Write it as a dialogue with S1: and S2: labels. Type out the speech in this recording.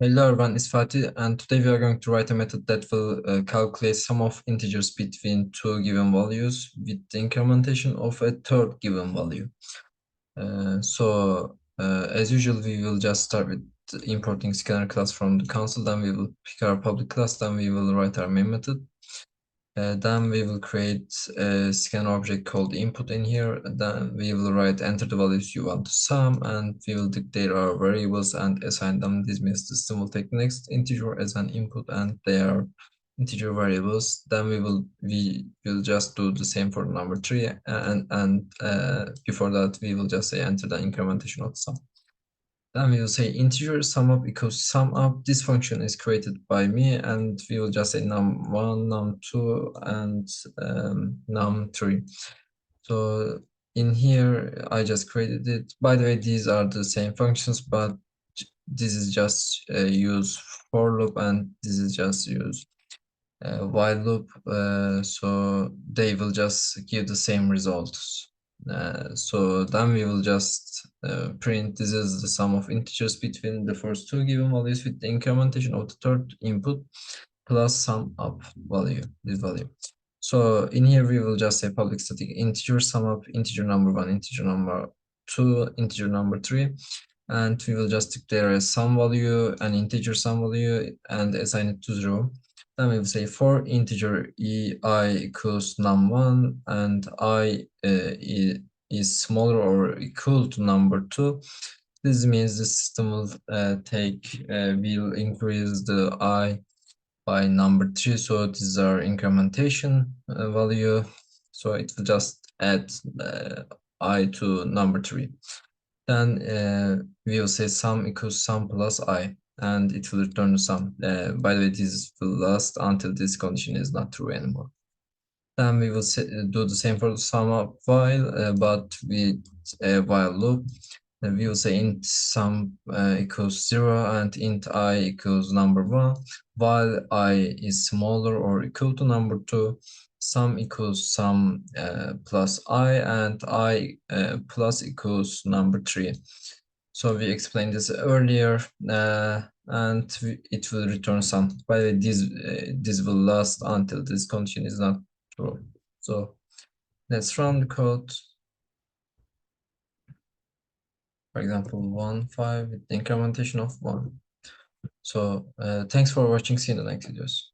S1: Hello everyone, it's Fatih, and today we are going to write a method that will calculate sum of integers between two given values with the incrementation of a third given value. As usual, we will just start with importing scanner class from the console, then we will pick our public class, then we will write our main method. Then we will create a scanner object called input in here. Then we will write enter the values you want to sum, and we will declare our variables and assign them. This means the system will take the next integer as an input, and they are integer variables. Then we will just do the same for number 3, and before that we will just say enter the incrementation of sum. Then we will say integer sum up equals sum up. This function is created by me, and we will just say num1, num2, and num3. So in here, I just created it. By the way, these are the same functions, but this is just use for loop, and this is just use while loop. So they will just give the same results. So then we will just print this is the sum of integers between the first two given values with the incrementation of the third input plus sum up value, this value. So in here we will just say public static integer sum up integer number 1, integer number 2, integer number 3, and we will just declare a sum value, an integer sum value, and assign it to 0. Then we will say for integer I equals num1 and I is smaller or equal to number 2. This means the system will will increase the I by number 3. So this is our incrementation value. So it will just add I to number 3. Then we will say sum equals sum plus I, and it will return the sum. By the way, this will last until this condition is not true anymore. Then we will do the same for the sum up while, but with a while loop. Then we will say int sum equals 0 and int I equals number 1, while I is smaller or equal to number 2. Sum equals sum plus I, and I plus equals number 3. So we explained this earlier, and it will return sum. By the way, this will last until this condition is not true. So let's run the code. For example, 1, 5 with the incrementation of 1. So thanks for watching. See you in the next videos.